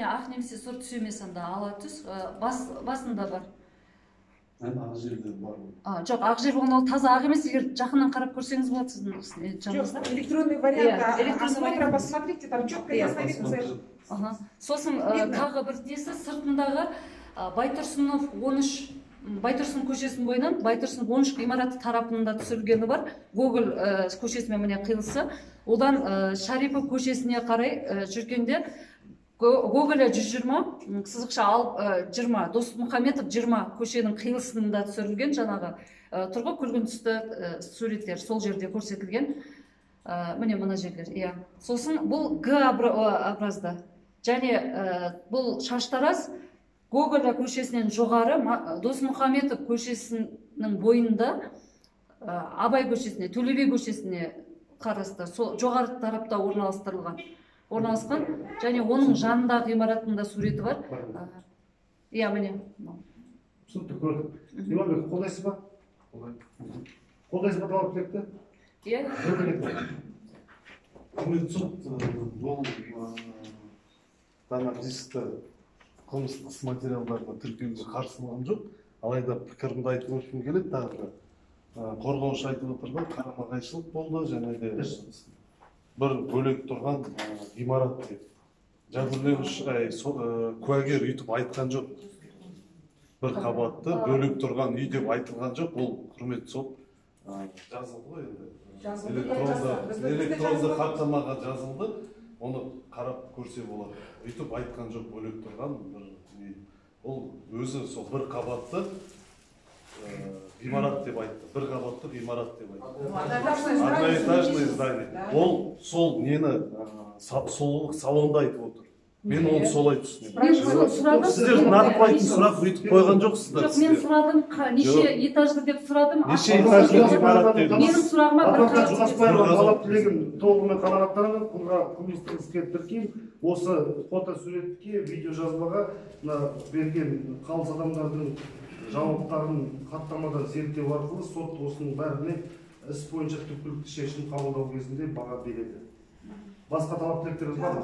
Ақ немесе сұр түс емес, анда ала түс, басында бар. Ақ жерде бар. Жоқ, ақ жер болған, ол таза ақ емес. Егер жақыннан қарап көрсеңіз болады сіздің жаныңызда. Электронный вариант. Осмотра, посмотрите, там четко ясно видно. Сосын тағы бір несі, сыртындағы Байтұрсынов 13, Байтұрсын көшесінің бойынан Байтұрсын 13 ғимараты тарапында түсірілгені бар. Гоголь көшесімен міне қиылысы. Одан Шарипов көшесіне қарай жүргенде Гоголя 120, сызықша 20, Досмұхаметов 20 көшенің қиылысында түсірілген жаңағы тұрғы күлгін түсті суреттер сол жерде көрсетілген. Міне мына жерлер. Сосын бұл Г образда. Және бұл шаштараз Гоголя көшесінен жоғары, Досмұхаметов көшесінің бойында Абай көшесіне, Төле би көшесіне қарасты, жоғары тарапта орналасқан, және оның жанында ғимаратында суреті бар. Міне. Түсінікті көрдік. Иманбек, қолдайсыз ба? Қолдайсыз ба талап тілекті? Құрметті сот, бұл дана дискі қылмыстық іс материалдарына тіркеуге қарсылығым жоқ. Алайда пікірімді айтып өткім келеді. Тағы қорғаушы айтып отырған қарама-қайшылық болды, және де бір бөлек тұрған ғимарат деп. Жәбірленуші куәгер үйтіп айтқан жоқ. Бір қабатты бөлек тұрған үй деп айтылған жоқ. Ол құрметті сот жазылды ғой енді. Электронды хаттамаға жазылды. Оны қарап көрсе болады. Үйтіп айтқан жоқ бөлек тұрған бір үй. Ол өзі сол бір қабатты ғимарат деп айтты. Бір қабатты ғимарат деп айтты. Одноэтажное здание. Ол сол нені сұлулық салонда айтып отыр. Мен оны солай түсінемін. Сіздер нақтылайтын сұрақ өйтіп қойған жоқсыздар. Жоқ, мен сұрадым, неше этажды деп сұрадым. Неше этажды ғимарат дедіңіз. Менің сұрағыма бір Жұмасбаева талап тілегін толығымен қанағаттанып, қылмыстық іске тіркейін. Осы фотосуретке, видеожазбаға берген қалыс адамдардың жауаптарын хаттамадан зерттеу арқылы сот осының бәріне іс бойынша түпкілікті шешім қабылдау кезінде баға береді. Басқа талап тілектеріңіз бар ма?